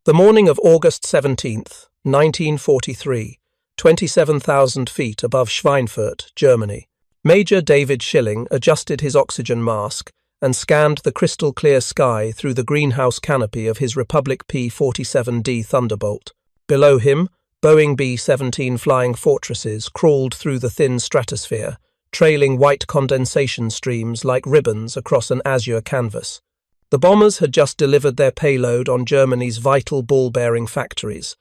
The morning of August 17th, 1943, 27,000 feet above Schweinfurt, Germany, Major David Schilling adjusted his oxygen mask and scanned the crystal-clear sky through the greenhouse canopy of his Republic P-47D Thunderbolt. Below him, Boeing B-17 Flying Fortresses crawled through the thin stratosphere, trailing white condensation streams like ribbons across an azure canvas. The bombers had just delivered their payload on Germany's vital ball-bearing factories.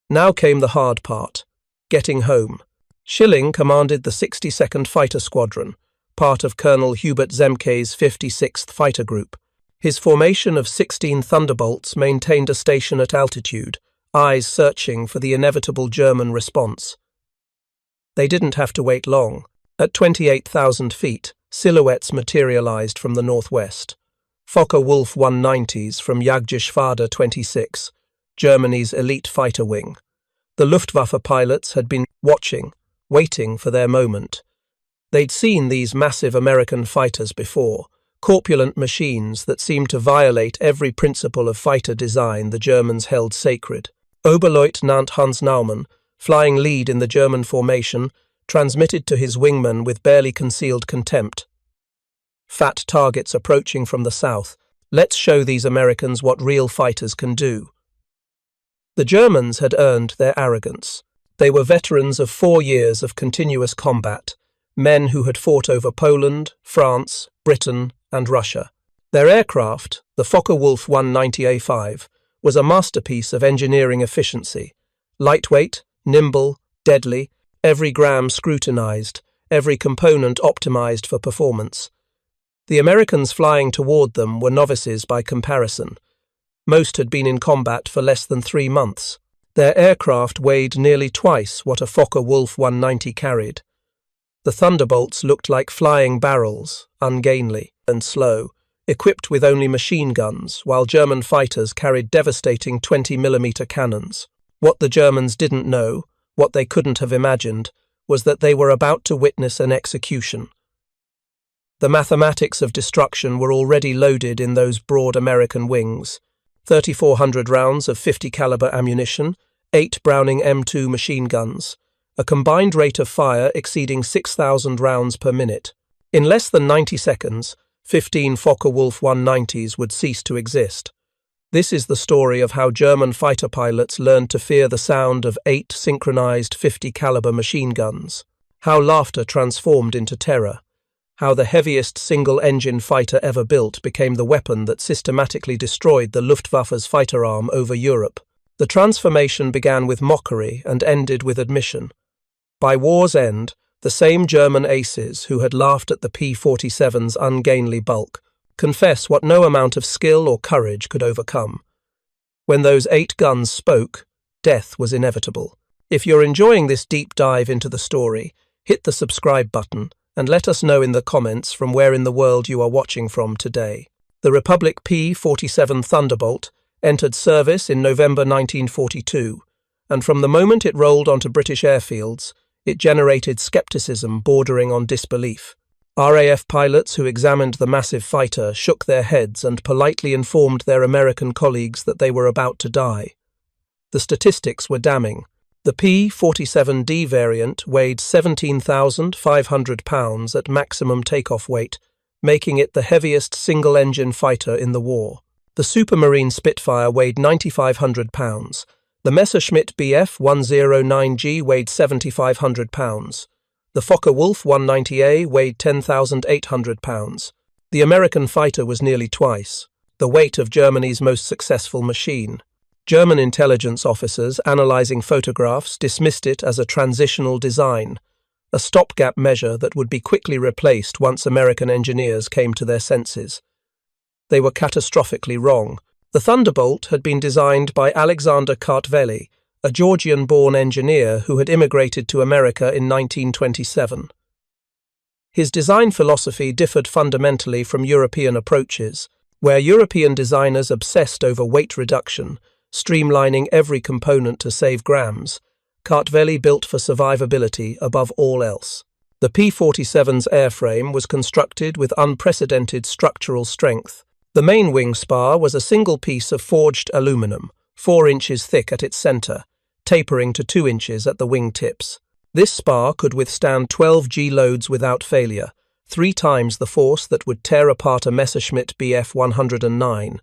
Now came the hard part, getting home. Schilling commanded the 62nd Fighter Squadron, part of Colonel Hubert Zemke's 56th Fighter Group. His formation of 16 Thunderbolts maintained a station at altitude, eyes searching for the inevitable German response. They didn't have to wait long. At 28,000 feet, silhouettes materialized from the northwest. Focke-Wulf 190s from Jagdgeschwader 26, Germany's elite fighter wing. The Luftwaffe pilots had been waiting for their moment. They'd seen these massive American fighters before, corpulent machines that seemed to violate every principle of fighter design the Germans held sacred. Oberleutnant Hans Naumann, flying lead in the German formation, transmitted to his wingman with barely concealed contempt. Fat targets approaching from the south. Let's show these Americans what real fighters can do. The Germans had earned their arrogance. They were veterans of 4 years of continuous combat, men who had fought over Poland, France, Britain, and Russia. Their aircraft, the Focke-Wulf 190A5, was a masterpiece of engineering efficiency. Lightweight, nimble, deadly, every gram scrutinized, every component optimized for performance. The Americans flying toward them were novices by comparison. Most had been in combat for less than 3 months. Their aircraft weighed nearly twice what a Focke-Wulf 190 carried. The Thunderbolts looked like flying barrels, ungainly and slow, equipped with only machine guns, while German fighters carried devastating 20mm cannons. What the Germans didn't know, what they couldn't have imagined, was that they were about to witness an execution. The mathematics of destruction were already loaded in those broad American wings. 3,400 rounds of 50 caliber ammunition, 8 Browning M2 machine guns, a combined rate of fire exceeding 6,000 rounds per minute. In less than 90 seconds, 15 Focke-Wulf 190s would cease to exist. This is the story of how German fighter pilots learned to fear the sound of 8 synchronized 50 caliber machine guns, how laughter transformed into terror, how the heaviest single-engine fighter ever built became the weapon that systematically destroyed the Luftwaffe's fighter arm over Europe. The transformation began with mockery and ended with admission. By war's end, the same German aces who had laughed at the P-47's ungainly bulk confess what no amount of skill or courage could overcome. When those 8 guns spoke, death was inevitable. If you're enjoying this deep dive into the story, hit the subscribe button and let us know in the comments from where in the world you are watching from today. The Republic P-47 Thunderbolt entered service in November 1942, and from the moment it rolled onto British airfields, it generated skepticism bordering on disbelief. RAF pilots who examined the massive fighter shook their heads and politely informed their American colleagues that they were about to die. The statistics were damning. The P-47D variant weighed 17,500 pounds at maximum takeoff weight, making it the heaviest single-engine fighter in the war. The Supermarine Spitfire weighed 9,500 pounds. The Messerschmitt Bf 109G weighed 7,500 pounds. The Focke-Wulf 190A weighed 10,800 pounds. The American fighter was nearly twice the weight of Germany's most successful machine. German intelligence officers analyzing photographs dismissed it as a transitional design, a stopgap measure that would be quickly replaced once American engineers came to their senses. They were catastrophically wrong. The Thunderbolt had been designed by Alexander Kartveli, a Georgian-born engineer who had immigrated to America in 1927. His design philosophy differed fundamentally from European approaches, where European designers obsessed over weight reduction, streamlining every component to save grams. Kartveli built for survivability above all else. The P-47's airframe was constructed with unprecedented structural strength. The main wing spar was a single piece of forged aluminum, 4 inches thick at its center, tapering to 2 inches at the wing tips. This spar could withstand 12 G loads without failure, 3 times the force that would tear apart a Messerschmitt Bf 109.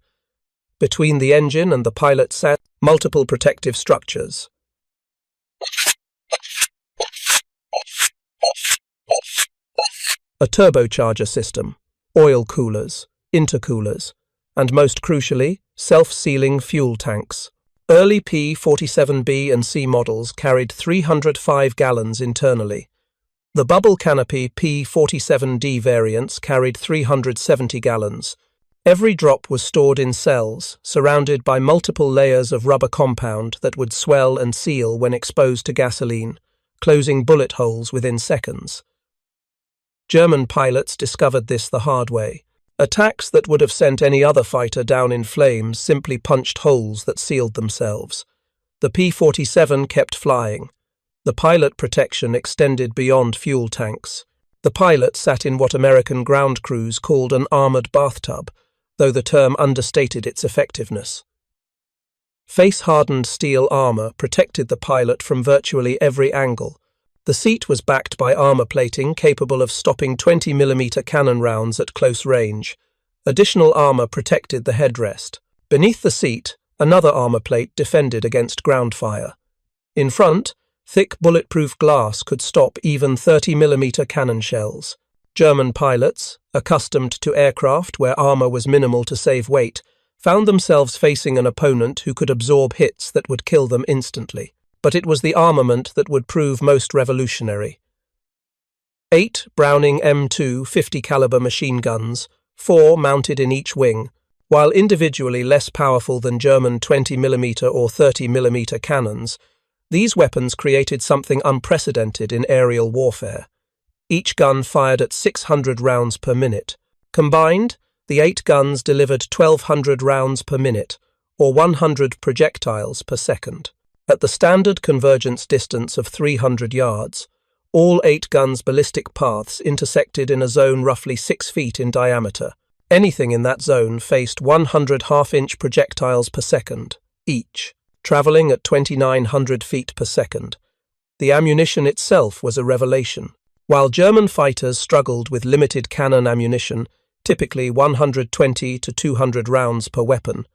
Between the engine and the pilot sat multiple protective structures. A turbocharger system, oil coolers, intercoolers, and most crucially, self-sealing fuel tanks. Early P-47B and C models carried 305 gallons internally. The bubble canopy P-47D variants carried 370 gallons. Every drop was stored in cells, surrounded by multiple layers of rubber compound that would swell and seal when exposed to gasoline, closing bullet holes within seconds. German pilots discovered this the hard way. Attacks that would have sent any other fighter down in flames simply punched holes that sealed themselves. The P-47 kept flying. The pilot protection extended beyond fuel tanks. The pilot sat in what American ground crews called an armored bathtub, though the term understated its effectiveness. Face-hardened steel armor protected the pilot from virtually every angle. The seat was backed by armor plating capable of stopping 20mm cannon rounds at close range. Additional armor protected the headrest. Beneath the seat, another armor plate defended against ground fire. In front, thick bulletproof glass could stop even 30mm cannon shells. German pilots, accustomed to aircraft where armor was minimal to save weight, found themselves facing an opponent who could absorb hits that would kill them instantly. But it was the armament that would prove most revolutionary. 8 Browning M2 50-caliber machine guns, 4 mounted in each wing, while individually less powerful than German 20mm or 30mm cannons, these weapons created something unprecedented in aerial warfare. Each gun fired at 600 rounds per minute. Combined, the 8 guns delivered 1,200 rounds per minute, or 100 projectiles per second. At the standard convergence distance of 300 yards, all 8 guns' ballistic paths intersected in a zone roughly 6 feet in diameter. Anything in that zone faced 100 half-inch projectiles per second, each, traveling at 2,900 feet per second. The ammunition itself was a revelation. While German fighters struggled with limited cannon ammunition, typically 120 to 200 rounds per weapon,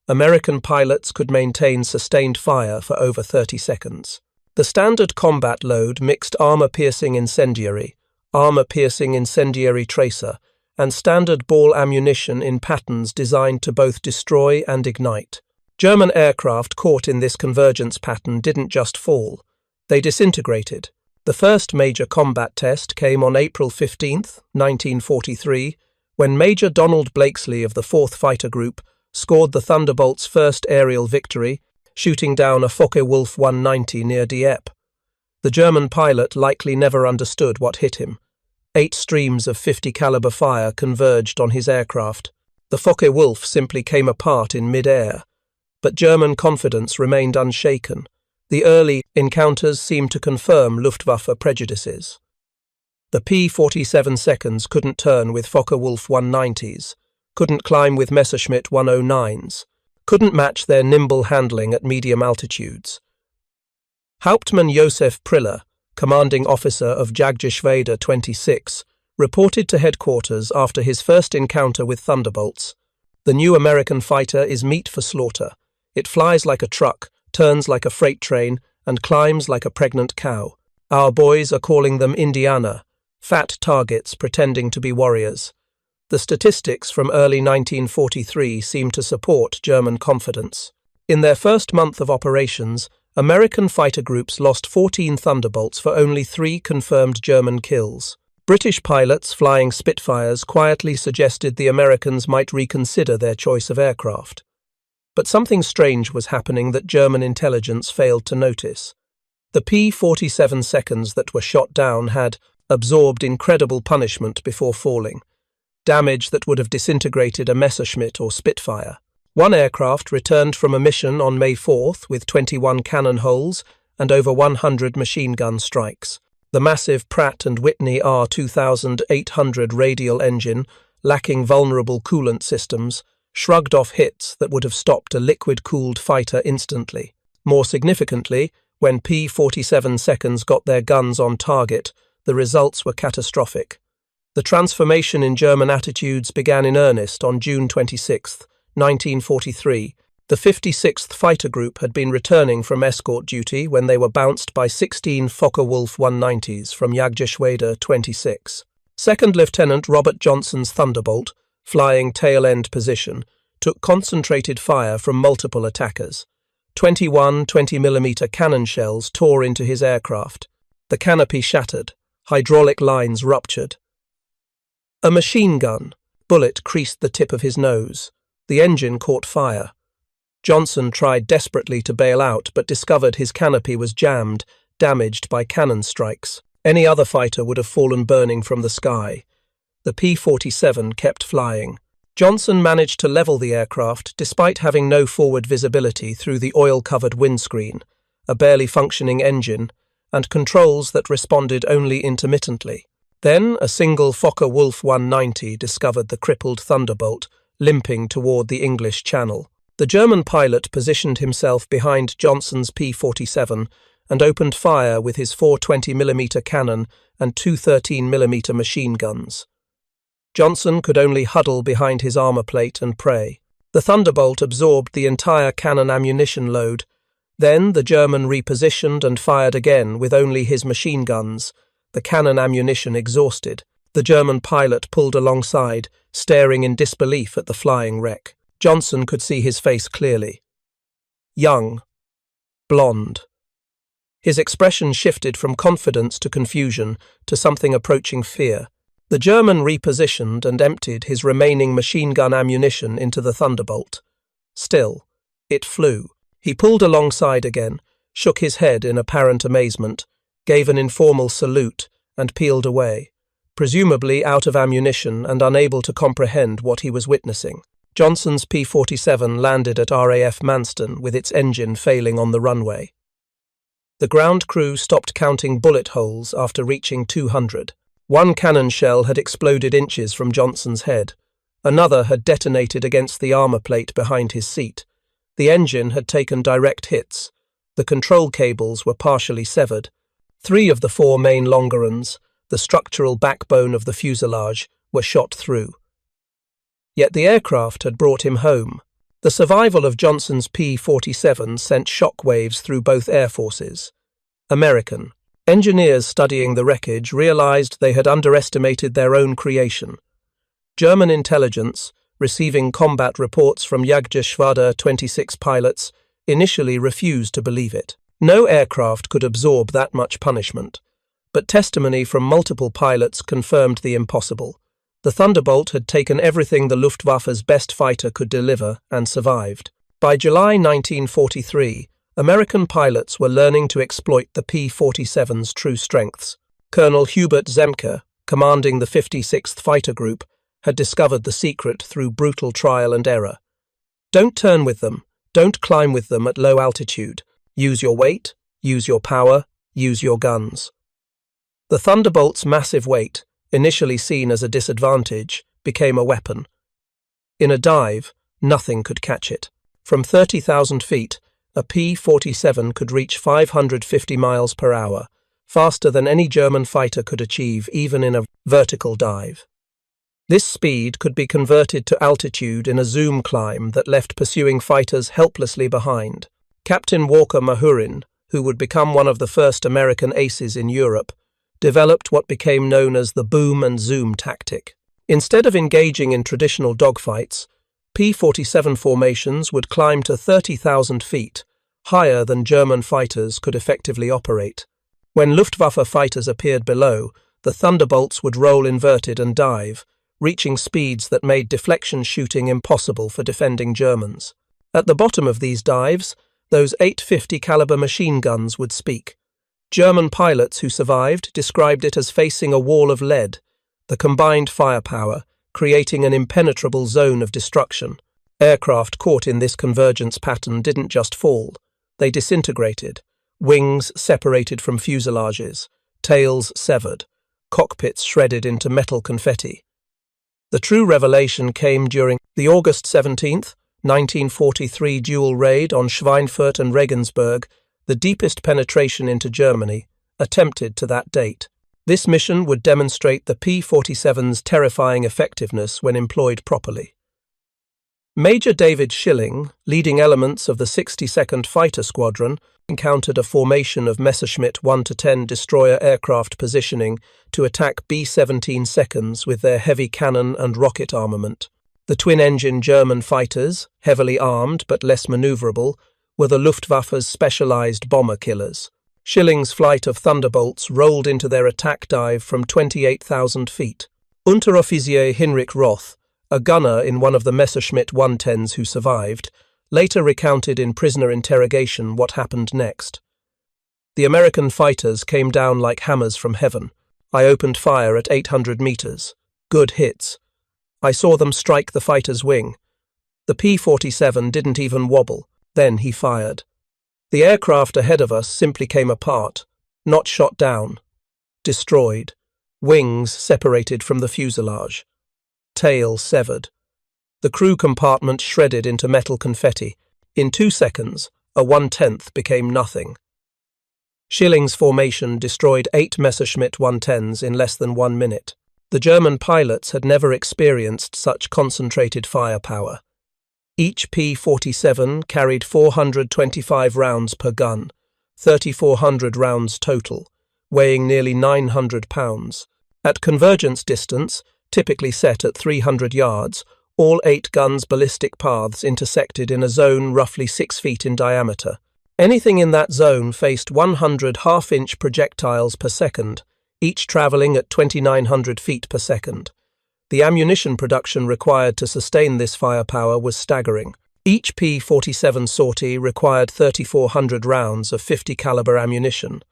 American pilots could maintain sustained fire for over 30 seconds. The standard combat load mixed armor-piercing incendiary, armor-piercing incendiary tracer, and standard ball ammunition in patterns designed to both destroy and ignite. German aircraft caught in this convergence pattern didn't just fall, they disintegrated. The first major combat test came on April 15, 1943, when Major Donald Blakesley of the 4th Fighter Group scored the Thunderbolt's first aerial victory, shooting down a Focke-Wulf 190 near Dieppe. The German pilot likely never understood what hit him. 8 streams of 50-caliber fire converged on his aircraft. The Focke-Wulf simply came apart in mid-air. But German confidence remained unshaken. The early encounters seemed to confirm Luftwaffe prejudices. The P-47 seconds couldn't turn with Focke-Wulf 190s, couldn't climb with Messerschmitt 109s, couldn't match their nimble handling at medium altitudes. Hauptmann Josef Priller, commanding officer of Jagdgeschwader 26, reported to headquarters after his first encounter with Thunderbolts. The new American fighter is meat for slaughter. It flies like a truck, turns like a freight train, and climbs like a pregnant cow. Our boys are calling them Indiana, fat targets pretending to be warriors. The statistics from early 1943 seem to support German confidence. In their first month of operations, American fighter groups lost 14 Thunderbolts for only 3 confirmed German kills. British pilots flying Spitfires quietly suggested the Americans might reconsider their choice of aircraft. But something strange was happening that German intelligence failed to notice. The P-47 seconds that were shot down had absorbed incredible punishment before falling. Damage that would have disintegrated a Messerschmitt or Spitfire. One aircraft returned from a mission on May 4th with 21 cannon holes and over 100 machine gun strikes. The massive Pratt & Whitney R2800 radial engine, lacking vulnerable coolant systems, shrugged off hits that would have stopped a liquid-cooled fighter instantly. More significantly, when P-47 seconds got their guns on target, the results were catastrophic. The transformation in German attitudes began in earnest on June 26, 1943. The 56th Fighter Group had been returning from escort duty when they were bounced by 16 Focke-Wulf 190s from Jagdgeschwader 26. Second Lieutenant Robert Johnson's Thunderbolt, flying tail-end position, took concentrated fire from multiple attackers. 21 20mm cannon shells tore into his aircraft. The canopy shattered. Hydraulic lines ruptured. A machine gun bullet creased the tip of his nose. The engine caught fire. Johnson tried desperately to bail out, but discovered his canopy was jammed, damaged by cannon strikes. Any other fighter would have fallen burning from the sky. The P-47 kept flying. Johnson managed to level the aircraft despite having no forward visibility through the oil-covered windscreen, a barely functioning engine, and controls that responded only intermittently. Then a single Focke-Wulf 190 discovered the crippled Thunderbolt, limping toward the English Channel. The German pilot positioned himself behind Johnson's P-47 and opened fire with his 420mm cannon and two 13mm machine guns. Johnson could only huddle behind his armor plate and pray. The Thunderbolt absorbed the entire cannon ammunition load. Then the German repositioned and fired again with only his machine guns, the cannon ammunition exhausted. The German pilot pulled alongside, staring in disbelief at the flying wreck. Johnson could see his face clearly. Young. Blonde. His expression shifted from confidence to confusion to something approaching fear. The German repositioned and emptied his remaining machine gun ammunition into the Thunderbolt. Still, it flew. He pulled alongside again, shook his head in apparent amazement, gave an informal salute, and peeled away, presumably out of ammunition and unable to comprehend what he was witnessing. Johnson's P-47 landed at RAF Manston with its engine failing on the runway. The ground crew stopped counting bullet holes after reaching 200. One cannon shell had exploded inches from Johnson's head. Another had detonated against the armor plate behind his seat. The engine had taken direct hits. The control cables were partially severed. 3 of the 4 main longerons, the structural backbone of the fuselage, were shot through. Yet the aircraft had brought him home. The survival of Johnson's P-47 sent shock waves through both air forces. American. Engineers studying the wreckage realized they had underestimated their own creation. German intelligence, receiving combat reports from Jagdgeschwader 26 pilots, initially refused to believe it. No aircraft could absorb that much punishment, but testimony from multiple pilots confirmed the impossible. The Thunderbolt had taken everything the Luftwaffe's best fighter could deliver and survived. By July 1943, American pilots were learning to exploit the P-47's true strengths. Colonel Hubert Zemke, commanding the 56th Fighter Group, had discovered the secret through brutal trial and error. Don't turn with them, don't climb with them at low altitude. Use your weight, use your power, use your guns. The Thunderbolt's massive weight, initially seen as a disadvantage, became a weapon. In a dive, nothing could catch it. From 30,000 feet, a P-47 could reach 550 miles per hour, faster than any German fighter could achieve even in a vertical dive. This speed could be converted to altitude in a zoom climb that left pursuing fighters helplessly behind. Captain Walker Mahurin, who would become one of the first American aces in Europe, developed what became known as the boom and zoom tactic. Instead of engaging in traditional dogfights, P-47 formations would climb to 30,000 feet, higher than German fighters could effectively operate. When Luftwaffe fighters appeared below, the Thunderbolts would roll inverted and dive, reaching speeds that made deflection shooting impossible for defending Germans. At the bottom of these dives, those 850 caliber machine guns would speak. German pilots who survived described it as facing a wall of lead, the combined firepower creating an impenetrable zone of destruction. Aircraft caught in this convergence pattern didn't just fall, they disintegrated, wings separated from fuselages, tails severed, cockpits shredded into metal confetti. The true revelation came during the August 17, 1943 dual raid on Schweinfurt and Regensburg, the deepest penetration into Germany, attempted to that date. This mission would demonstrate the P-47's terrifying effectiveness when employed properly. Major David Schilling, leading elements of the 62nd Fighter Squadron, encountered a formation of Messerschmitt 1-10 destroyer aircraft positioning to attack B-17 seconds with their heavy cannon and rocket armament. The twin-engine German fighters, heavily armed but less maneuverable, were the Luftwaffe's specialized bomber killers. Schilling's flight of Thunderbolts rolled into their attack dive from 28,000 feet. Unteroffizier Hinrich Roth, a gunner in one of the Messerschmitt 110s who survived, later recounted in prisoner interrogation what happened next. The American fighters came down like hammers from heaven. I opened fire at 800 meters. Good hits. I saw them strike the fighter's wing. The P-47 didn't even wobble. Then he fired. The aircraft ahead of us simply came apart, not shot down. Destroyed. Wings separated from the fuselage. Tail severed. The crew compartment shredded into metal confetti. In 2 seconds, a 1/10 became nothing. Schilling's formation destroyed 8 Messerschmitt 110s in less than 1 minute. The German pilots had never experienced such concentrated firepower. Each P-47 carried 425 rounds per gun, 3,400 rounds total, weighing nearly 900 pounds. At convergence distance, typically set at 300 yards, all 8 guns' ballistic paths intersected in a zone roughly 6 feet in diameter. Anything in that zone faced 100 half-inch projectiles per second, each travelling at 2,900 feet per second. The ammunition production required to sustain this firepower was staggering. Each P-47 sortie required 3,400 rounds of 50 caliber ammunition.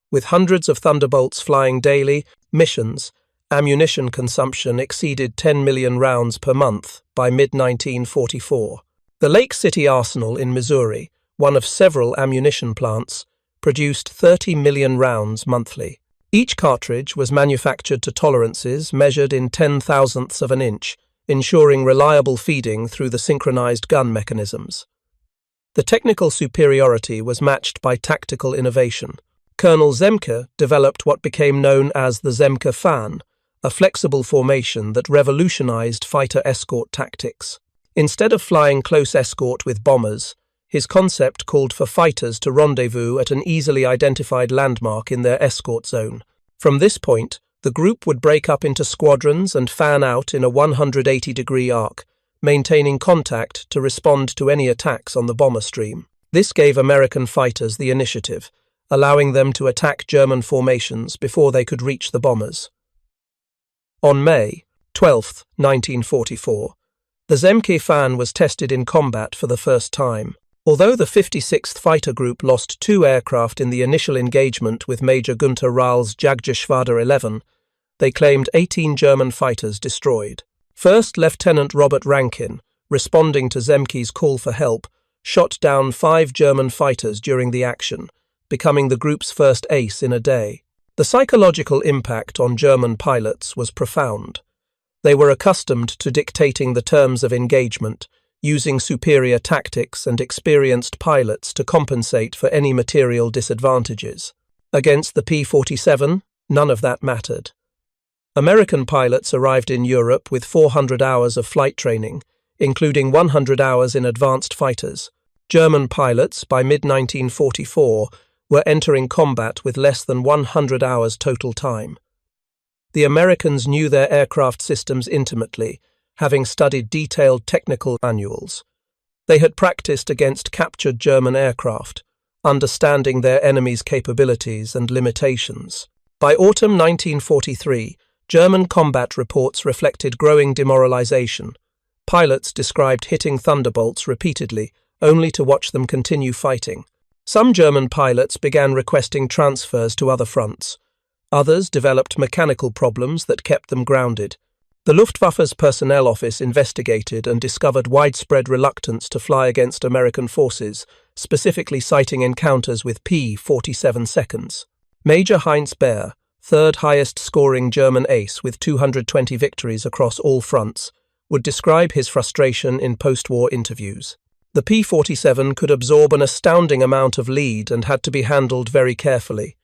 With hundreds of Thunderbolts flying daily, missions, ammunition consumption exceeded 10 million rounds per month by mid-1944. The Lake City Arsenal in Missouri, one of several ammunition plants, produced 30 million rounds monthly. Each cartridge was manufactured to tolerances measured in 10,000ths of an inch, ensuring reliable feeding through the synchronized gun mechanisms. The technical superiority was matched by tactical innovation. Colonel Zemke developed what became known as the Zemke fan, a flexible formation that revolutionized fighter escort tactics. Instead of flying close escort with bombers, his concept called for fighters to rendezvous at an easily identified landmark in their escort zone. From this point, the group would break up into squadrons and fan out in a 180-degree arc, maintaining contact to respond to any attacks on the bomber stream. This gave American fighters the initiative, allowing them to attack German formations before they could reach the bombers. On May 12, 1944, the Zemke fan was tested in combat for the first time. Although the 56th Fighter Group lost 2 aircraft in the initial engagement with Major Günther Rahl's Jagdgeschwader 11, they claimed 18 German fighters destroyed. First Lieutenant Robert Rankin, responding to Zemke's call for help, shot down 5 German fighters during the action, becoming the group's first ace in a day. The psychological impact on German pilots was profound. They were accustomed to dictating the terms of engagement, using superior tactics and experienced pilots to compensate for any material disadvantages. Against the P-47, none of that mattered. American pilots arrived in Europe with 400 hours of flight training, including 100 hours in advanced fighters. German pilots, by mid-1944, were entering combat with less than 100 hours total time. The Americans knew their aircraft systems intimately, having studied detailed technical manuals. They had practiced against captured German aircraft, understanding their enemy's capabilities and limitations. By autumn 1943, German combat reports reflected growing demoralization. Pilots described hitting Thunderbolts repeatedly, only to watch them continue fighting. Some German pilots began requesting transfers to other fronts. Others developed mechanical problems that kept them grounded. The Luftwaffe's personnel office investigated and discovered widespread reluctance to fly against American forces, specifically citing encounters with P-47 seconds. Major Heinz Baer, third highest-scoring German ace with 220 victories across all fronts, would describe his frustration in post-war interviews. The P-47 could absorb an astounding amount of lead and had to be handled very carefully.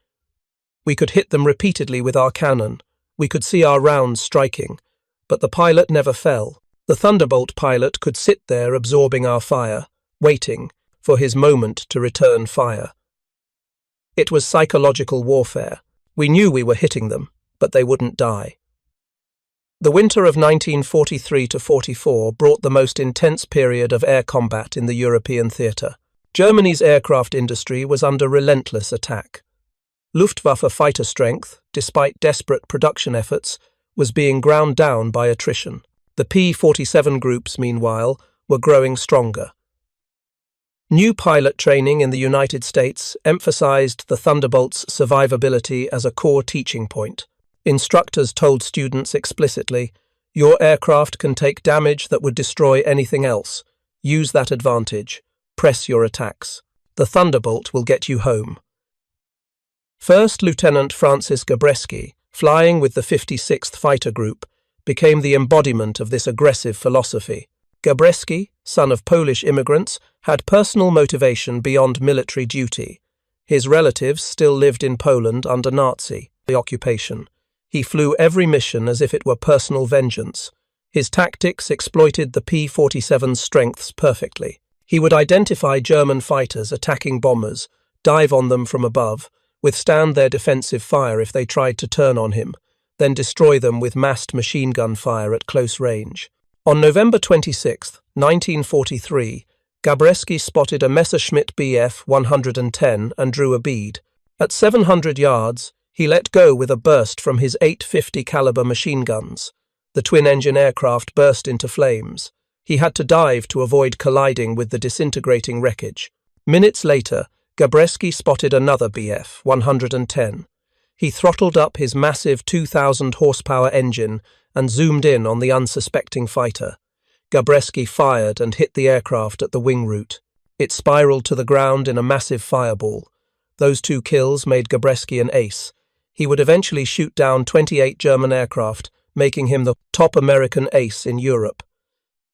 We could hit them repeatedly with our cannon. We could see our rounds striking, but the pilot never fell. The Thunderbolt pilot could sit there absorbing our fire, waiting for his moment to return fire. It was psychological warfare. We knew we were hitting them, but they wouldn't die. The winter of 1943–44 brought the most intense period of air combat in the European theatre. Germany's aircraft industry was under relentless attack. Luftwaffe fighter strength, despite desperate production efforts, was being ground down by attrition. The P-47 groups, meanwhile, were growing stronger. New pilot training in the United States emphasized the Thunderbolt's survivability as a core teaching point. Instructors told students explicitly, "Your aircraft can take damage that would destroy anything else. Use that advantage. Press your attacks. The Thunderbolt will get you home." First Lieutenant Francis Gabreski, flying with the 56th Fighter Group, became the embodiment of this aggressive philosophy. Gabreski, son of Polish immigrants, had personal motivation beyond military duty. His relatives still lived in Poland under Nazi occupation. He flew every mission as if it were personal vengeance. His tactics exploited the P-47's strengths perfectly. He would identify German fighters attacking bombers, dive on them from above, withstand their defensive fire if they tried to turn on him, then destroy them with massed machine gun fire at close range. On November 26, 1943, Gabreski spotted a Messerschmitt Bf 110 and drew a bead. At 700 yards, he let go with a burst from his 850 caliber machine guns. The twin-engine aircraft burst into flames. He had to dive to avoid colliding with the disintegrating wreckage. Minutes later, Gabreski spotted another Bf 110. He throttled up his massive 2,000 horsepower engine and zoomed in on the unsuspecting fighter. Gabreski fired and hit the aircraft at the wing root. It spiraled to the ground in a massive fireball. Those 2 kills made Gabreski an ace. He would eventually shoot down 28 German aircraft, making him the top American ace in Europe.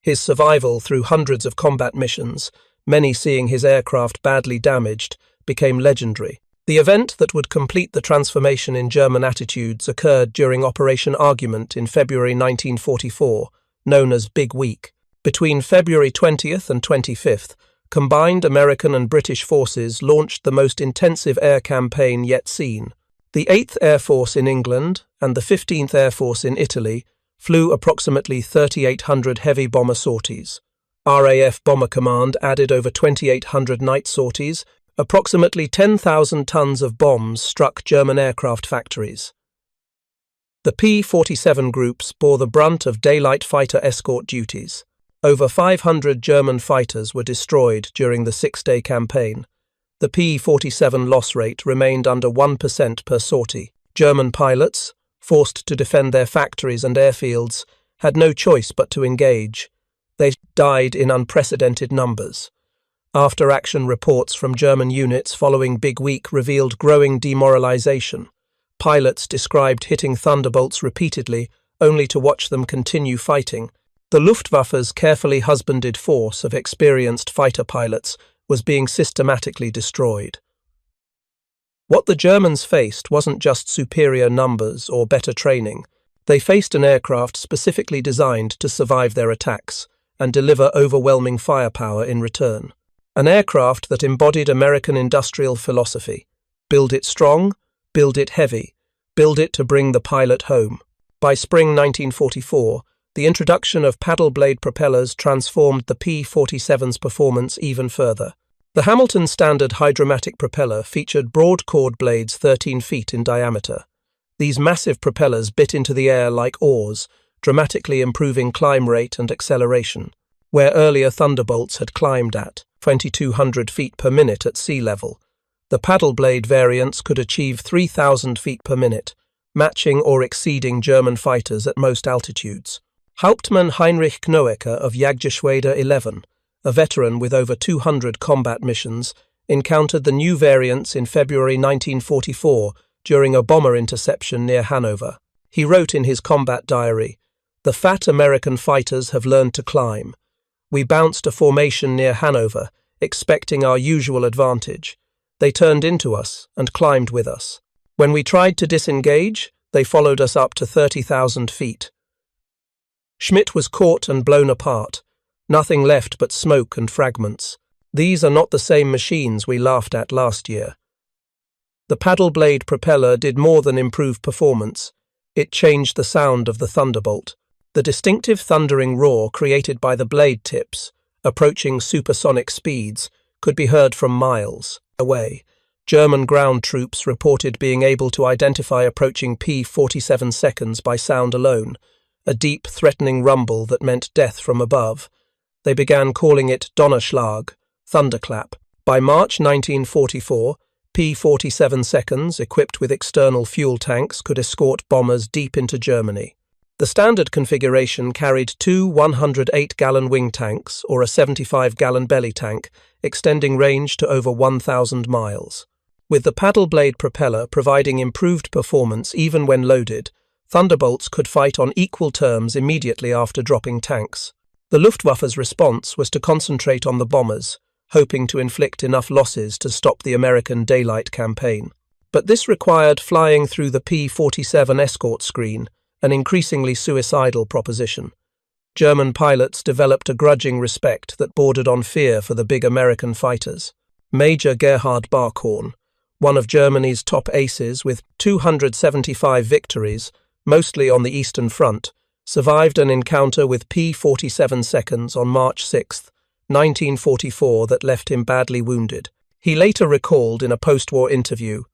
His survival through hundreds of combat missions, many seeing his aircraft badly damaged, became legendary. The event that would complete the transformation in German attitudes occurred during Operation Argument in February 1944, known as Big Week. Between February 20th and 25th, combined American and British forces launched the most intensive air campaign yet seen. The 8th Air Force in England and the 15th Air Force in Italy flew approximately 3,800 heavy bomber sorties. RAF Bomber Command added over 2,800 night sorties. Approximately 10,000 tons of bombs struck German aircraft factories. The P-47 groups bore the brunt of daylight fighter escort duties. Over 500 German fighters were destroyed during the 6-day campaign. The P-47 loss rate remained under 1% per sortie. German pilots, forced to defend their factories and airfields, had no choice but to engage. They died in unprecedented numbers. After-action reports from German units following Big Week revealed growing demoralization. Pilots described hitting Thunderbolts repeatedly, only to watch them continue fighting. The Luftwaffe's carefully husbanded force of experienced fighter pilots was being systematically destroyed. What the Germans faced wasn't just superior numbers or better training. They faced an aircraft specifically designed to survive their attacks and deliver overwhelming firepower in return. An aircraft that embodied American industrial philosophy. Build it strong, build it heavy, build it to bring the pilot home. By spring 1944, the introduction of paddle blade propellers transformed the P-47's performance even further. The Hamilton Standard hydromatic propeller featured broad chord blades 13 feet in diameter. These massive propellers bit into the air like oars, dramatically improving climb rate and acceleration, where earlier Thunderbolts had climbed at 2,200 feet per minute at sea level. The paddle blade variants could achieve 3,000 feet per minute, matching or exceeding German fighters at most altitudes. Hauptmann Heinrich Knoecker of Jagdgeschwader 11, a veteran with over 200 combat missions, encountered the new variants in February 1944 during a bomber interception near Hanover. He wrote in his combat diary, "The fat American fighters have learned to climb. We bounced a formation near Hanover, expecting our usual advantage. They turned into us and climbed with us. When we tried to disengage, they followed us up to 30,000 feet. Schmidt was caught and blown apart. Nothing left but smoke and fragments. These are not the same machines we laughed at last year." The paddle blade propeller did more than improve performance. It changed the sound of the Thunderbolt. The distinctive thundering roar created by the blade tips, approaching supersonic speeds, could be heard from miles away. German ground troops reported being able to identify approaching P-47 seconds by sound alone, a deep, threatening rumble that meant death from above. They began calling it Donnerschlag, thunderclap. By March 1944, P-47 seconds, equipped with external fuel tanks, could escort bombers deep into Germany. The standard configuration carried two 108-gallon wing tanks or a 75-gallon belly tank, extending range to over 1,000 miles. With the paddle blade propeller providing improved performance even when loaded, Thunderbolts could fight on equal terms immediately after dropping tanks. The Luftwaffe's response was to concentrate on the bombers, hoping to inflict enough losses to stop the American daylight campaign. But this required flying through the P-47 escort screen, an increasingly suicidal proposition. German pilots developed a grudging respect that bordered on fear for the big American fighters. Major Gerhard Barkhorn, one of Germany's top aces with 275 victories, mostly on the Eastern Front, survived an encounter with P-47 seconds on March 6, 1944 that left him badly wounded. He later recalled in a post-war interview,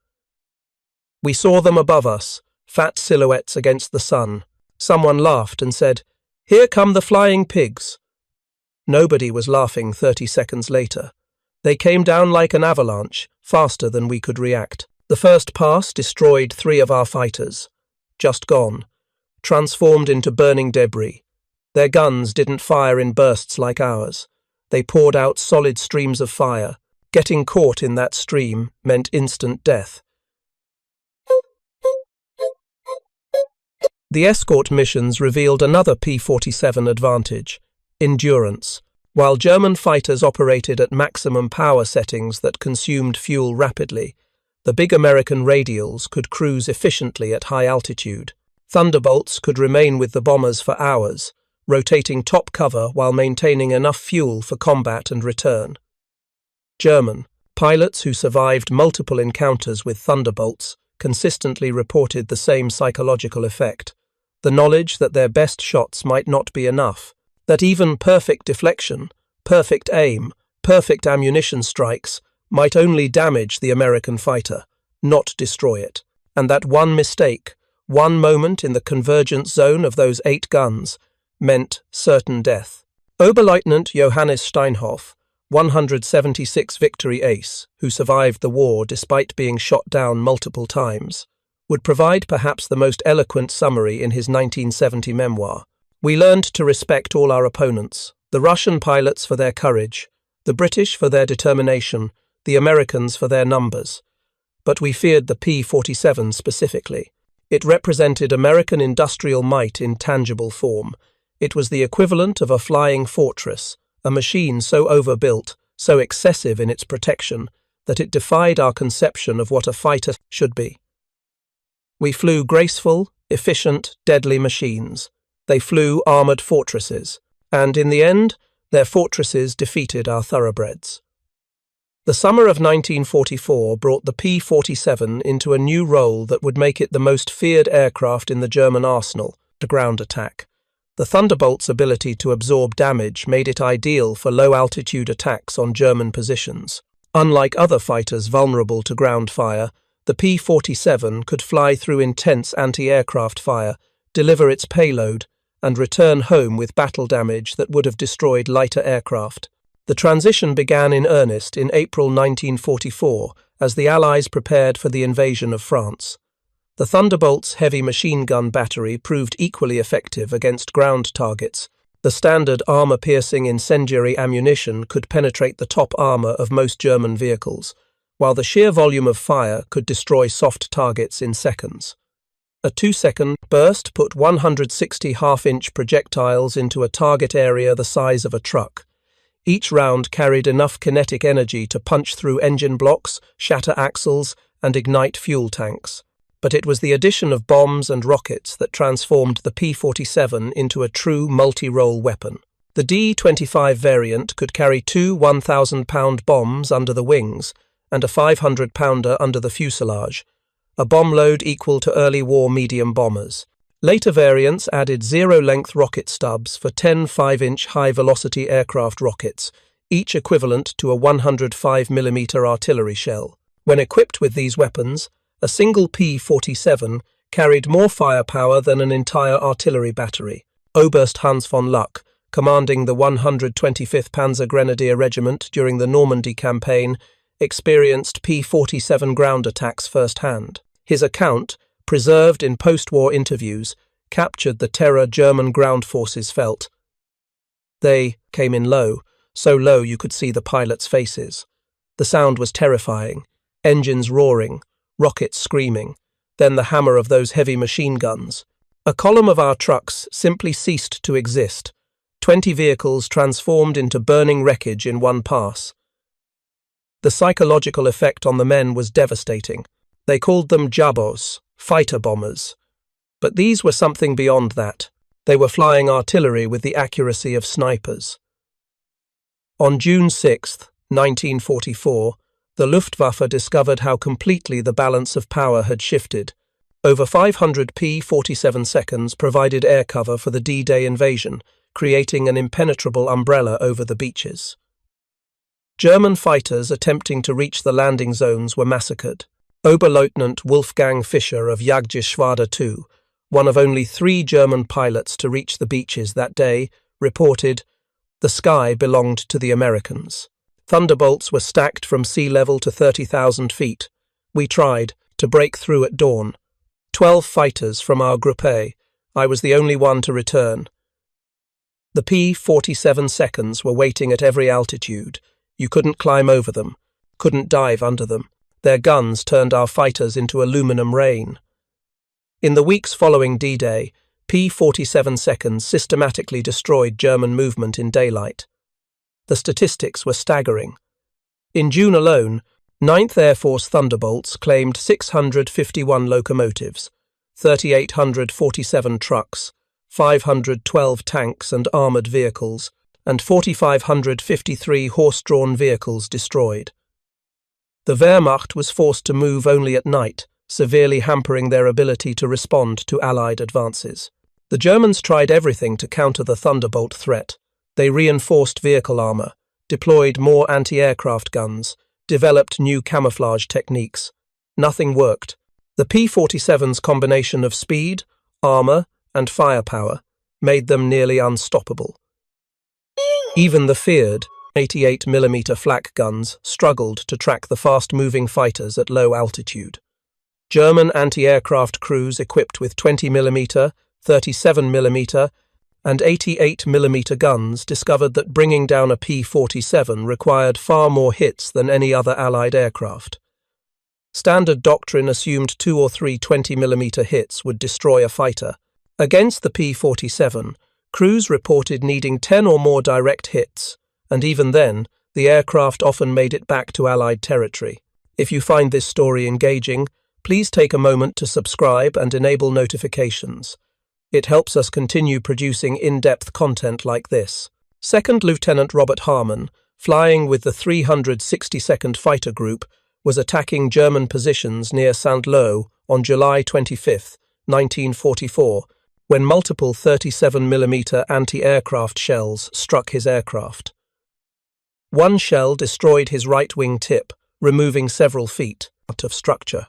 "We saw them above us, fat silhouettes against the sun. Someone laughed and said, 'Here come the flying pigs.' Nobody was laughing 30 seconds later. They came down like an avalanche, faster than we could react. The first pass destroyed 3 of our fighters. Just gone. Transformed into burning debris. Their guns didn't fire in bursts like ours. They poured out solid streams of fire. Getting caught in that stream meant instant death." The escort missions revealed another P-47 advantage: endurance. While German fighters operated at maximum power settings that consumed fuel rapidly, the big American radials could cruise efficiently at high altitude. Thunderbolts could remain with the bombers for hours, rotating top cover while maintaining enough fuel for combat and return. German pilots who survived multiple encounters with Thunderbolts consistently reported the same psychological effect: the knowledge that their best shots might not be enough, that even perfect deflection, perfect aim, perfect ammunition strikes might only damage the American fighter, not destroy it, and that one mistake, one moment in the convergence zone of those 8 guns, meant certain death. Oberleutnant Johannes Steinhoff, 176 victory ace, who survived the war despite being shot down multiple times, would provide perhaps the most eloquent summary in his 1970 memoir. "We learned to respect all our opponents, the Russian pilots for their courage, the British for their determination, the Americans for their numbers. But we feared the P-47 specifically. It represented American industrial might in tangible form. It was the equivalent of a flying fortress, a machine so overbuilt, so excessive in its protection, that it defied our conception of what a fighter should be. We flew graceful, efficient, deadly machines. They flew armoured fortresses, and in the end, their fortresses defeated our thoroughbreds." The summer of 1944 brought the P-47 into a new role that would make it the most feared aircraft in the German arsenal, to ground attack. The Thunderbolt's ability to absorb damage made it ideal for low-altitude attacks on German positions. Unlike other fighters vulnerable to ground fire, the P-47 could fly through intense anti-aircraft fire, deliver its payload, and return home with battle damage that would have destroyed lighter aircraft. The transition began in earnest in April 1944 as the Allies prepared for the invasion of France. The Thunderbolt's heavy machine gun battery proved equally effective against ground targets. The standard armor-piercing incendiary ammunition could penetrate the top armor of most German vehicles, while the sheer volume of fire could destroy soft targets in seconds. A 2-second burst put 160 half-inch projectiles into a target area the size of a truck. Each round carried enough kinetic energy to punch through engine blocks, shatter axles, and ignite fuel tanks. But it was the addition of bombs and rockets that transformed the P-47 into a true multi-role weapon. The D-25 variant could carry two 1,000-pound bombs under the wings and a 500-pounder under the fuselage, a bomb load equal to early war medium bombers. Later variants added zero-length rocket stubs for 10 5-inch high-velocity aircraft rockets, each equivalent to a 105mm artillery shell. When equipped with these weapons, a single P-47 carried more firepower than an entire artillery battery. Oberst Hans von Luck, commanding the 125th Panzer Grenadier Regiment during the Normandy campaign, experienced P-47 ground attacks firsthand. His account, preserved in post-war interviews, captured the terror German ground forces felt. They came in low, so low you could see the pilots' faces. The sound was terrifying, engines roaring, rockets screaming, then the hammer of those heavy machine guns. A column of our trucks simply ceased to exist. 20 vehicles transformed into burning wreckage in one pass. The psychological effect on the men was devastating. They called them jabos, fighter bombers. But these were something beyond that. They were flying artillery with the accuracy of snipers. On June 6, 1944, the Luftwaffe discovered how completely the balance of power had shifted. Over 500 P-47 seconds provided air cover for the D-Day invasion, creating an impenetrable umbrella over the beaches. German fighters attempting to reach the landing zones were massacred. Oberleutnant Wolfgang Fischer of Jagdgeschwader II, one of only 3 German pilots to reach the beaches that day, reported, "The sky belonged to the Americans. Thunderbolts were stacked from sea level to 30,000 feet. We tried to break through at dawn. 12 fighters from our Group A. I was the only one to return. The P-47 seconds were waiting at every altitude. You couldn't climb over them, couldn't dive under them. Their guns turned our fighters into aluminum rain." In the weeks following D-Day, P-47 seconds systematically destroyed German movement in daylight. The statistics were staggering. In June alone, 9th Air Force Thunderbolts claimed 651 locomotives, 3,847 trucks, 512 tanks and armoured vehicles, and 4,553 horse-drawn vehicles destroyed. The Wehrmacht was forced to move only at night, severely hampering their ability to respond to Allied advances. The Germans tried everything to counter the Thunderbolt threat. They reinforced vehicle armour, deployed more anti-aircraft guns, developed new camouflage techniques. Nothing worked. The P-47's combination of speed, armour, and firepower made them nearly unstoppable. Even the feared 88mm flak guns struggled to track the fast-moving fighters at low altitude. German anti-aircraft crews equipped with 20mm, 37mm, and 88mm guns discovered that bringing down a P-47 required far more hits than any other Allied aircraft. Standard doctrine assumed 2 or 3 20mm hits would destroy a fighter. Against the P-47, crews reported needing 10 or more direct hits, and even then, the aircraft often made it back to Allied territory. If you find this story engaging, please take a moment to subscribe and enable notifications. It helps us continue producing in-depth content like this. 2nd Lieutenant Robert Harmon, flying with the 362nd Fighter Group, was attacking German positions near Saint-Lô on July 25, 1944, when multiple 37mm anti-aircraft shells struck his aircraft. One shell destroyed his right wing tip, removing several feet out of structure.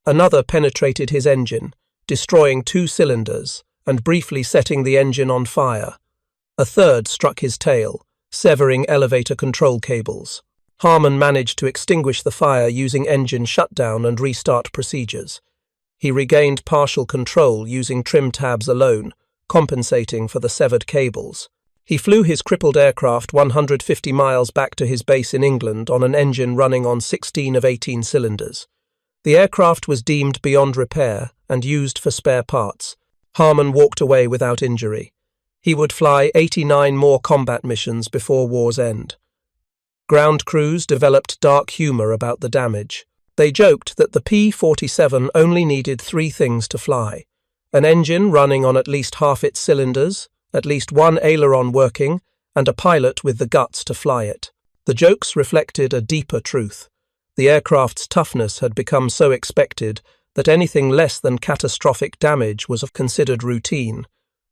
Another penetrated his engine, destroying 2 cylinders and briefly setting the engine on fire. A third struck his tail, severing elevator control cables. Harmon managed to extinguish the fire using engine shutdown and restart procedures. He regained partial control using trim tabs alone, compensating for the severed cables. He flew his crippled aircraft 150 miles back to his base in England on an engine running on 16 of 18 cylinders. The aircraft was deemed beyond repair and used for spare parts. Harmon walked away without injury. He would fly 89 more combat missions before war's end. Ground crews developed dark humor about the damage. They joked that the P-47 only needed 3 things to fly: an engine running on at least half its cylinders, at least one aileron working, and a pilot with the guts to fly it. The jokes reflected a deeper truth. The aircraft's toughness had become so expected that anything less than catastrophic damage was considered routine.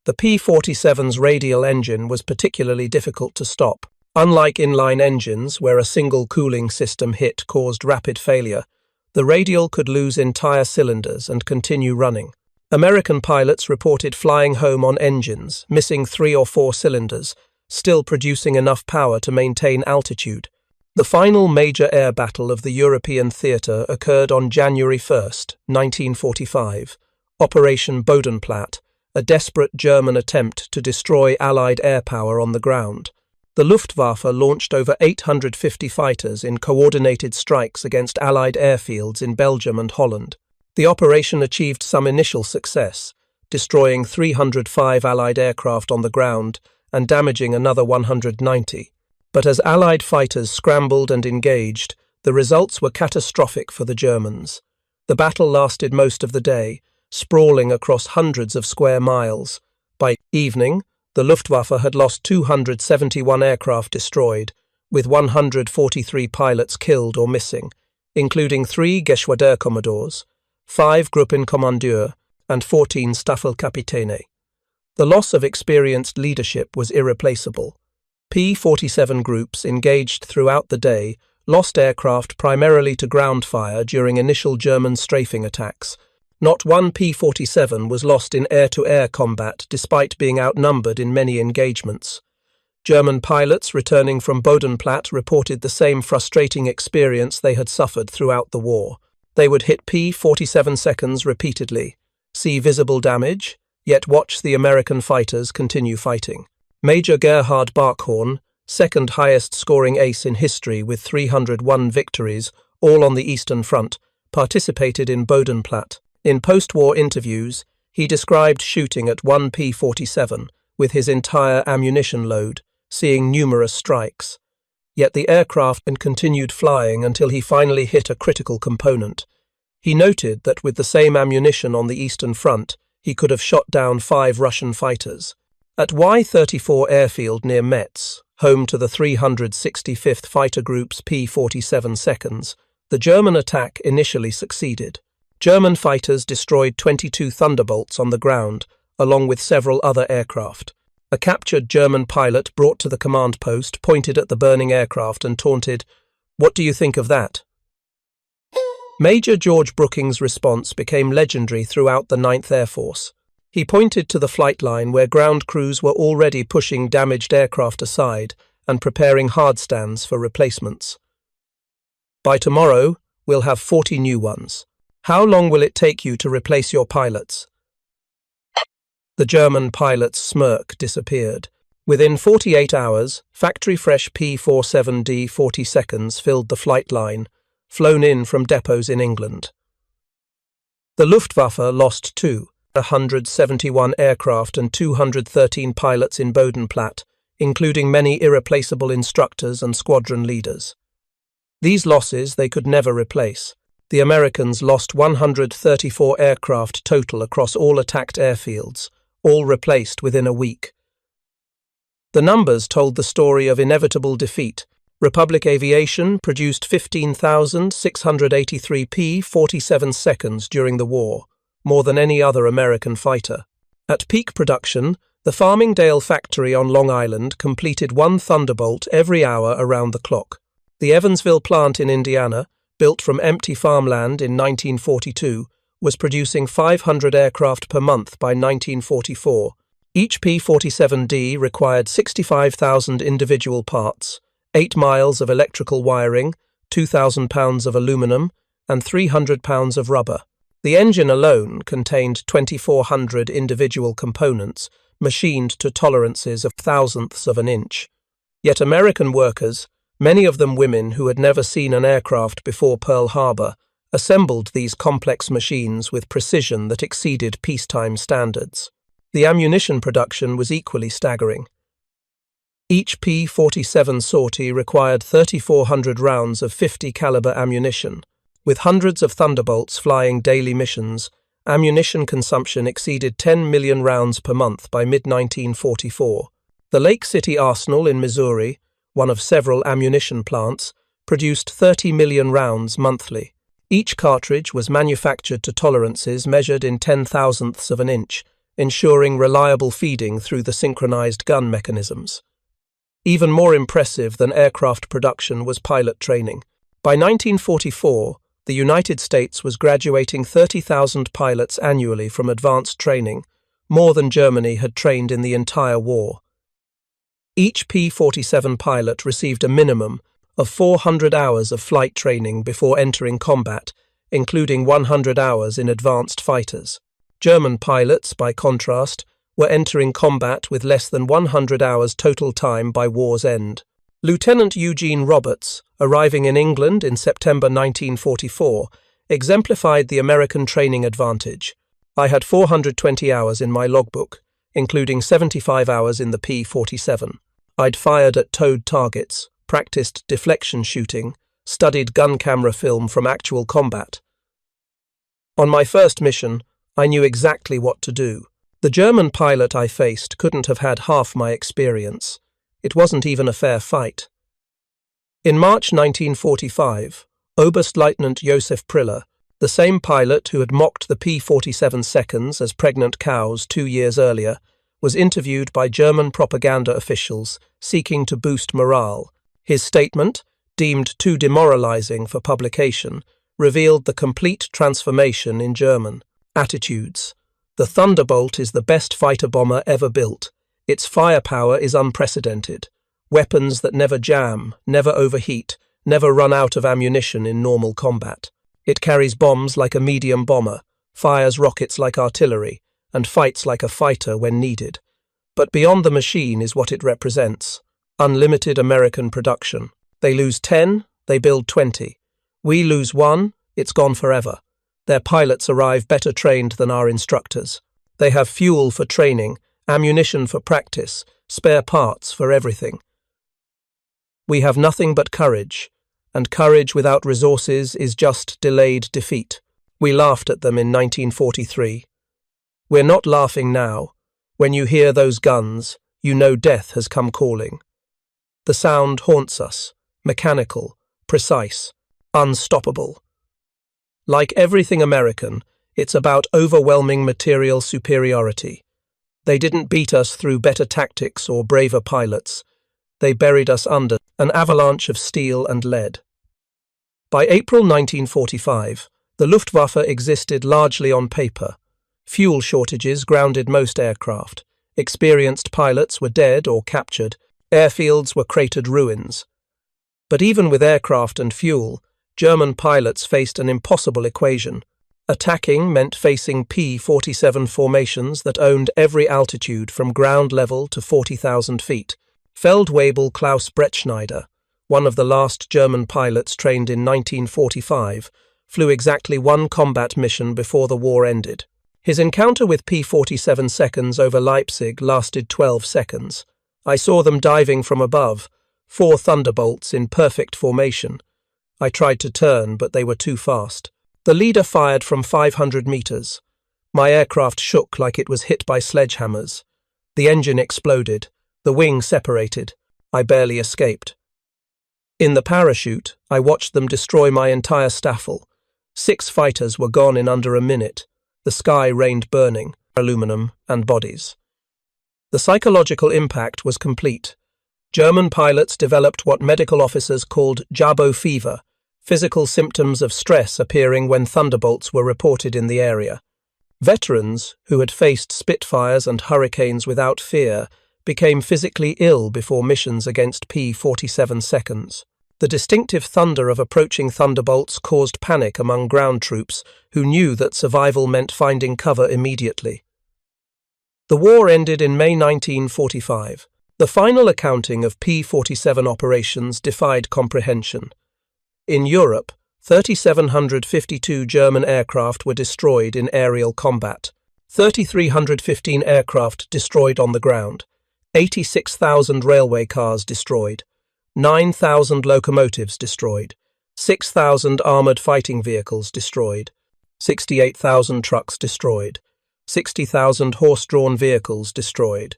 The P-47's radial engine was particularly difficult to stop. Unlike inline engines, where a single cooling system hit caused rapid failure, the radial could lose entire cylinders and continue running. American pilots reported flying home on engines, missing 3 or 4 cylinders, still producing enough power to maintain altitude. The final major air battle of the European theatre occurred on January 1, 1945, Operation Bodenplatte, a desperate German attempt to destroy Allied air power on the ground. The Luftwaffe launched over 850 fighters in coordinated strikes against Allied airfields in Belgium and Holland. The operation achieved some initial success, destroying 305 Allied aircraft on the ground and damaging another 190. But as Allied fighters scrambled and engaged, the results were catastrophic for the Germans. The battle lasted most of the day, sprawling across hundreds of square miles. By evening, the Luftwaffe had lost 271 aircraft destroyed, with 143 pilots killed or missing, including 3 Geschwaderkommandeurs, 5 Gruppenkommandeur, and 14 Staffelkapitane. The loss of experienced leadership was irreplaceable. P-47 groups engaged throughout the day lost aircraft primarily to ground fire during initial German strafing attacks. Not one P-47 was lost in air-to-air combat despite being outnumbered in many engagements. German pilots returning from Bodenplatte reported the same frustrating experience they had suffered throughout the war. They would hit P-47 seconds repeatedly, see visible damage, yet watch the American fighters continue fighting. Major Gerhard Barkhorn, second highest scoring ace in history with 301 victories, all on the Eastern Front, participated in Bodenplatte. In post-war interviews, he described shooting at one P-47 with his entire ammunition load, seeing numerous strikes. Yet the aircraft continued flying until he finally hit a critical component. He noted that with the same ammunition on the Eastern Front, he could have shot down 5 Russian fighters. At Y-34 airfield near Metz, home to the 365th Fighter Group's P-47 seconds, the German attack initially succeeded. German fighters destroyed 22 Thunderbolts on the ground, along with several other aircraft. A captured German pilot brought to the command post pointed at the burning aircraft and taunted, "What do you think of that?" Major George Brooking's response became legendary throughout the 9th Air Force. He pointed to the flight line where ground crews were already pushing damaged aircraft aside and preparing hard stands for replacements. "By tomorrow, we'll have 40 new ones. How long will it take you to replace your pilots?" The German pilot's smirk disappeared. Within 48 hours, factory-fresh P-47D 40 seconds filled the flight line, flown in from depots in England. The Luftwaffe lost 171 aircraft and 213 pilots in Bodenplatte, including many irreplaceable instructors and squadron leaders. These losses they could never replace. The Americans lost 134 aircraft total across all attacked airfields, all replaced within a week. The numbers told the story of inevitable defeat. Republic Aviation produced 15,683 P-47 seconds during the war, more than any other American fighter. At peak production, the Farmingdale factory on Long Island completed 1 Thunderbolt every hour around the clock. The Evansville plant in Indiana, built from empty farmland in 1942, was producing 500 aircraft per month by 1944. Each P-47D required 65,000 individual parts, 8 miles of electrical wiring, 2,000 pounds of aluminum, and 300 pounds of rubber. The engine alone contained 2,400 individual components, machined to tolerances of thousandths of an inch. Yet American workers, many of them women who had never seen an aircraft before Pearl Harbor, assembled these complex machines with precision that exceeded peacetime standards. The ammunition production was equally staggering. Each P-47 sortie required 3,400 rounds of 50 caliber ammunition. With hundreds of Thunderbolts flying daily missions, ammunition consumption exceeded 10 million rounds per month by mid-1944. The Lake City Arsenal in Missouri, one of several ammunition plants, produced 30 million rounds monthly. Each cartridge was manufactured to tolerances measured in 10,000ths of an inch, ensuring reliable feeding through the synchronized gun mechanisms. Even more impressive than aircraft production was pilot training. By 1944, the United States was graduating 30,000 pilots annually from advanced training, more than Germany had trained in the entire war. Each P-47 pilot received a minimum of 400 hours of flight training before entering combat, including 100 hours in advanced fighters. German pilots, by contrast, were entering combat with less than 100 hours total time by war's end. Lieutenant Eugene Roberts, arriving in England in September 1944, exemplified the American training advantage. I had 420 hours in my logbook, including 75 hours in the P-47. I'd fired at towed targets, practiced deflection shooting, studied gun camera film from actual combat. On my first mission, I knew exactly what to do. The German pilot I faced couldn't have had half my experience. It wasn't even a fair fight. In March 1945, Oberstleutnant Josef Priller, the same pilot who had mocked the P-47 seconds as pregnant cows 2 years earlier, was interviewed by German propaganda officials seeking to boost morale. His statement, deemed too demoralizing for publication, revealed the complete transformation in German attitudes. The Thunderbolt is the best fighter bomber ever built. Its firepower is unprecedented. Weapons that never jam, never overheat, never run out of ammunition in normal combat. It carries bombs like a medium bomber, fires rockets like artillery, and fights like a fighter when needed. But beyond the machine is what it represents: unlimited American production. They lose 10, they build 20. We lose 1, it's gone forever. Their pilots arrive better trained than our instructors. They have fuel for training, ammunition for practice, spare parts for everything. We have nothing but courage, and courage without resources is just delayed defeat. We laughed at them in 1943. We're not laughing now. When you hear those guns, you know death has come calling. The sound haunts us, mechanical, precise, unstoppable. Like everything American, it's about overwhelming material superiority. They didn't beat us through better tactics or braver pilots. They buried us under an avalanche of steel and lead. By April 1945, the Luftwaffe existed largely on paper. Fuel shortages grounded most aircraft. Experienced pilots were dead or captured. Airfields were cratered ruins. But even with aircraft and fuel, German pilots faced an impossible equation. Attacking meant facing P-47 formations that owned every altitude from ground level to 40,000 feet. Feldwebel Klaus Brettschneider, one of the last German pilots trained in 1945, flew exactly one combat mission before the war ended. His encounter with P-47 seconds over Leipzig lasted 12 seconds. I saw them diving from above, 4 Thunderbolts in perfect formation. I tried to turn, but they were too fast. The leader fired from 500 meters. My aircraft shook like it was hit by sledgehammers. The engine exploded. The wing separated. I barely escaped. In the parachute, I watched them destroy my entire staffel. 6 fighters were gone in under a minute. The sky rained burning, aluminum, and bodies. The psychological impact was complete. German pilots developed what medical officers called Jabo fever, physical symptoms of stress appearing when Thunderbolts were reported in the area. Veterans, who had faced Spitfires and Hurricanes without fear, became physically ill before missions against P-47 seconds. The distinctive thunder of approaching Thunderbolts caused panic among ground troops who knew that survival meant finding cover immediately. The war ended in May 1945. The final accounting of P-47 operations defied comprehension. In Europe, 3,752 German aircraft were destroyed in aerial combat, 3,315 aircraft destroyed on the ground, 86,000 railway cars destroyed, 9,000 locomotives destroyed, 6,000 armoured fighting vehicles destroyed, 68,000 trucks destroyed, 60,000 horse-drawn vehicles destroyed.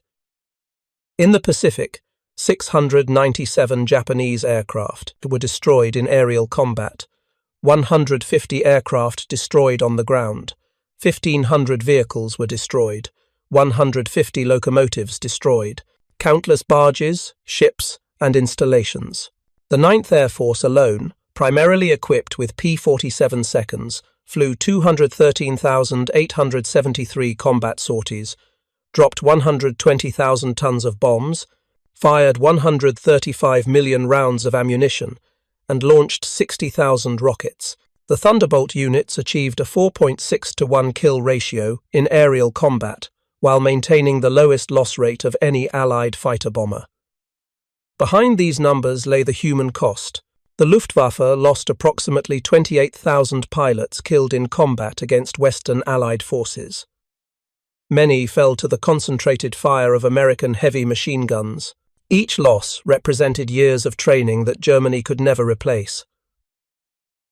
In the Pacific, 697 Japanese aircraft were destroyed in aerial combat, 150 aircraft destroyed on the ground, 1,500 vehicles were destroyed, 150 locomotives destroyed, countless barges, ships, and installations. The 9th Air Force alone, primarily equipped with P-47 seconds, flew 213,873 combat sorties, dropped 120,000 tons of bombs, fired 135 million rounds of ammunition, and launched 60,000 rockets. The Thunderbolt units achieved a 4.6 to 1 kill ratio in aerial combat, while maintaining the lowest loss rate of any Allied fighter bomber. Behind these numbers lay the human cost. The Luftwaffe lost approximately 28,000 pilots killed in combat against Western Allied forces. Many fell to the concentrated fire of American heavy machine guns. Each loss represented years of training that Germany could never replace.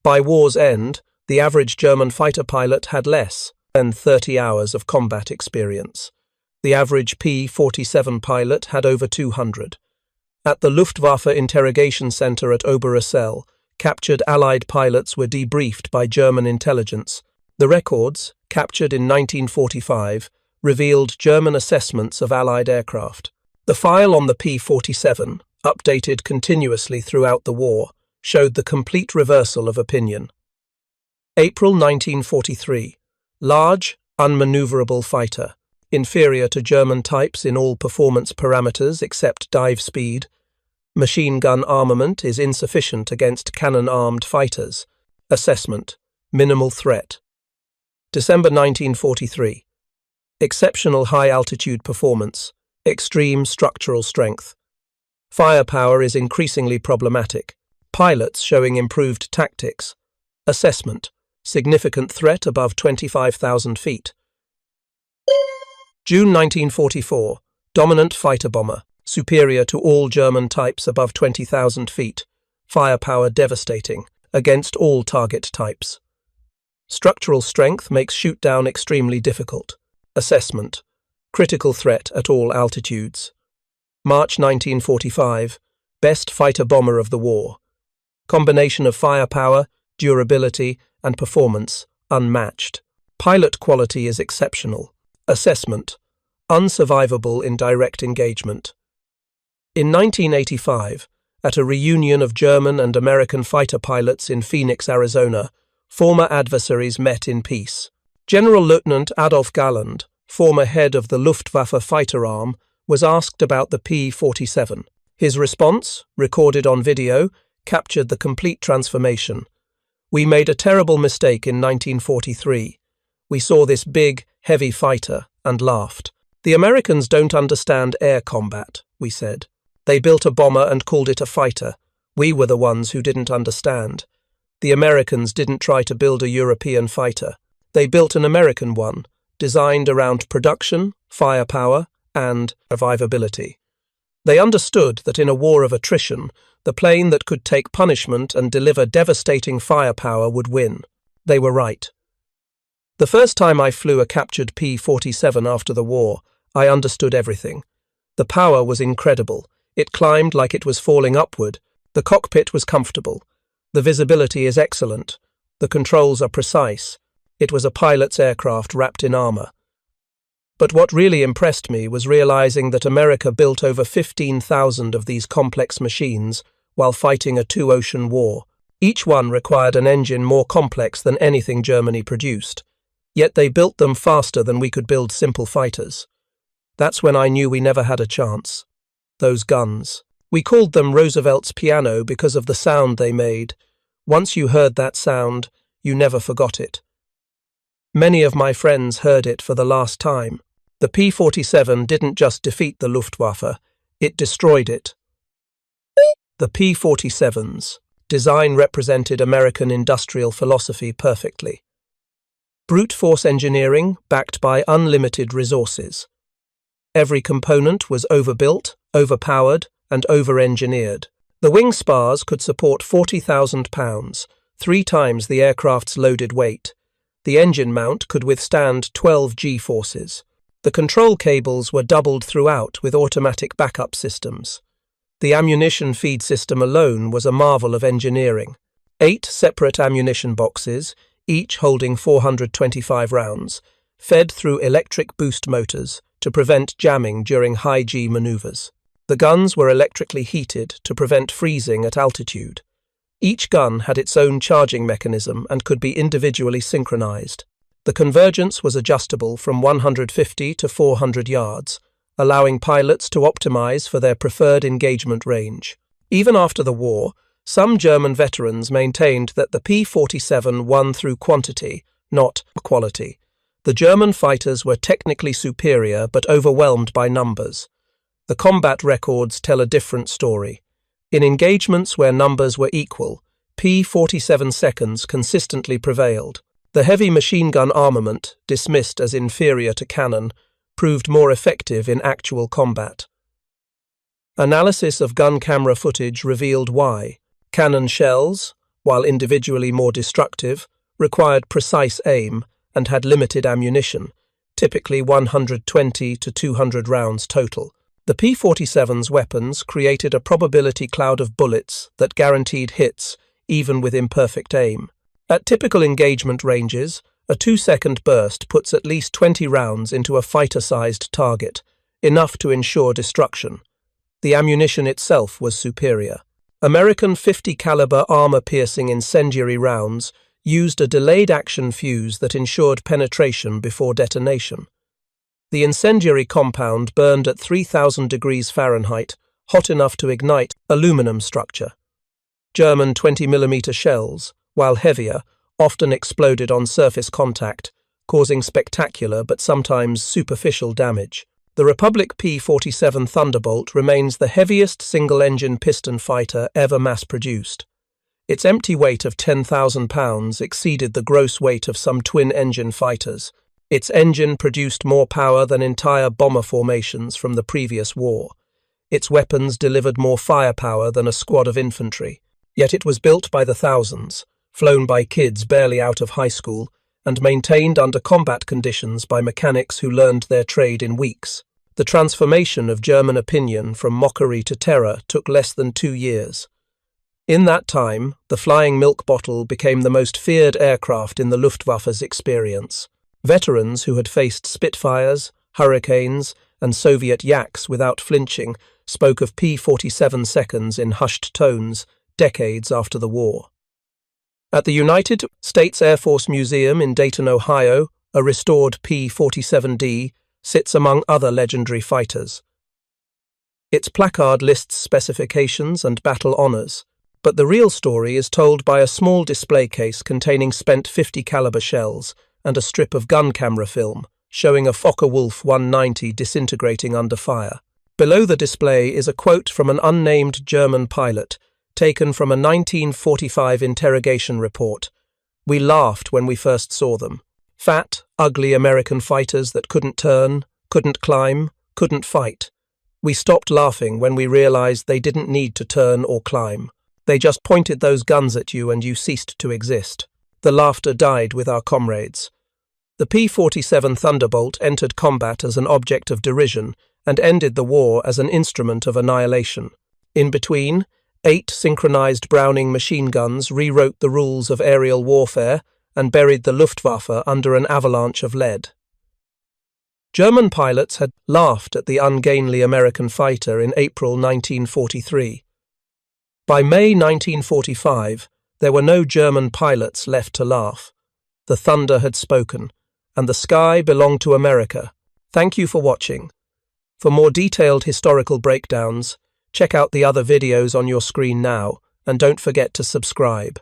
By war's end, the average German fighter pilot had less than 30 hours of combat experience. The average P-47 pilot had over 200. At the Luftwaffe interrogation center at Oberursel, captured Allied pilots were debriefed by German intelligence. The records, captured in 1945, revealed German assessments of Allied aircraft. The file on the P-47, updated continuously throughout the war, showed the complete reversal of opinion. April 1943. Large, unmaneuverable fighter, inferior to German types in all performance parameters except dive speed. Machine gun armament is insufficient against cannon-armed fighters. Assessment: minimal threat. December 1943. Exceptional high-altitude performance. Extreme structural strength. Firepower is increasingly problematic. Pilots showing improved tactics. Assessment: significant threat above 25,000 feet. June 1944. Dominant fighter bomber, superior to all German types above 20,000 feet. Firepower devastating, against all target types. Structural strength makes shoot-down extremely difficult. Assessment: critical threat at all altitudes. March 1945. Best fighter bomber of the war. Combination of firepower, durability, and performance unmatched. Pilot quality is exceptional. Assessment: unsurvivable in direct engagement. In 1985, at a reunion of German and American fighter pilots in Phoenix, Arizona, former adversaries met in peace. General Lieutenant Adolf Galland, former head of the Luftwaffe fighter arm, was asked about the P-47. His response, recorded on video, captured the complete transformation. "We made a terrible mistake in 1943. We saw this big, heavy fighter and laughed. The Americans don't understand air combat," we said. "They built a bomber and called it a fighter. We were the ones who didn't understand. The Americans didn't try to build a European fighter. They built an American one, designed around production, firepower, and survivability. They understood that in a war of attrition, the plane that could take punishment and deliver devastating firepower would win. They were right." The first time I flew a captured P-47 after the war, I understood everything. The power was incredible. It climbed like it was falling upward. The cockpit was comfortable. The visibility is excellent. The controls are precise. It was a pilot's aircraft wrapped in armor. But what really impressed me was realizing that America built over 15,000 of these complex machines while fighting a two-ocean war. Each one required an engine more complex than anything Germany produced. Yet they built them faster than we could build simple fighters. That's when I knew we never had a chance. Those guns. We called them Roosevelt's piano because of the sound they made. Once you heard that sound, you never forgot it. Many of my friends heard it for the last time. The P-47 didn't just defeat the Luftwaffe, it destroyed it. The P-47's design represented American industrial philosophy perfectly. Brute force engineering backed by unlimited resources. Every component was overbuilt, overpowered, and over-engineered. The wing spars could support 40,000 pounds, 3 times the aircraft's loaded weight. The engine mount could withstand 12 G-forces. The control cables were doubled throughout with automatic backup systems. The ammunition feed system alone was a marvel of engineering. 8 separate ammunition boxes, each holding 425 rounds, fed through electric boost motors to prevent jamming during high-G maneuvers. The guns were electrically heated to prevent freezing at altitude. Each gun had its own charging mechanism and could be individually synchronized. The convergence was adjustable from 150 to 400 yards, allowing pilots to optimize for their preferred engagement range. Even after the war, some German veterans maintained that the P-47 won through quantity, not quality. The German fighters were technically superior but overwhelmed by numbers. The combat records tell a different story. In engagements where numbers were equal, P-47 seconds consistently prevailed. The heavy machine gun armament, dismissed as inferior to cannon, proved more effective in actual combat. Analysis of gun camera footage revealed why. Cannon shells, while individually more destructive, required precise aim and had limited ammunition, typically 120 to 200 rounds total. The P-47's weapons created a probability cloud of bullets that guaranteed hits, even with imperfect aim. At typical engagement ranges, a 2-second burst puts at least 20 rounds into a fighter-sized target, enough to ensure destruction. The ammunition itself was superior. American 50-caliber armor-piercing incendiary rounds used a delayed action fuse that ensured penetration before detonation. The incendiary compound burned at 3,000 degrees Fahrenheit, hot enough to ignite aluminum structure. German 20mm shells, while heavier, often exploded on surface contact, causing spectacular but sometimes superficial damage. The Republic P-47 Thunderbolt remains the heaviest single-engine piston fighter ever mass-produced. Its empty weight of 10,000 pounds exceeded the gross weight of some twin-engine fighters. Its engine produced more power than entire bomber formations from the previous war. Its weapons delivered more firepower than a squad of infantry. Yet it was built by the thousands, flown by kids barely out of high school, and maintained under combat conditions by mechanics who learned their trade in weeks. The transformation of German opinion from mockery to terror took less than 2 years. In that time, the flying milk bottle became the most feared aircraft in the Luftwaffe's experience. Veterans who had faced Spitfires, Hurricanes, and Soviet Yaks without flinching spoke of P-47 seconds in hushed tones decades after the war. At the United States Air Force Museum in Dayton, Ohio, a restored P-47D sits among other legendary fighters. Its placard lists specifications and battle honors, but the real story is told by a small display case containing spent .50 caliber shells and a strip of gun camera film showing a Focke-Wulf 190 disintegrating under fire. Below the display is a quote from an unnamed German pilot taken from a 1945 interrogation report. "We laughed when we first saw them. Fat, ugly American fighters that couldn't turn, couldn't climb, couldn't fight. We stopped laughing when we realized they didn't need to turn or climb. They just pointed those guns at you and you ceased to exist. The laughter died with our comrades." The P-47 Thunderbolt entered combat as an object of derision and ended the war as an instrument of annihilation. In between, 8 synchronized Browning machine guns rewrote the rules of aerial warfare and buried the Luftwaffe under an avalanche of lead. German pilots had laughed at the ungainly American fighter in April 1943. By May 1945, there were no German pilots left to laugh. The thunder had spoken, and the sky belonged to America. Thank you for watching. For more detailed historical breakdowns, check out the other videos on your screen now, and don't forget to subscribe.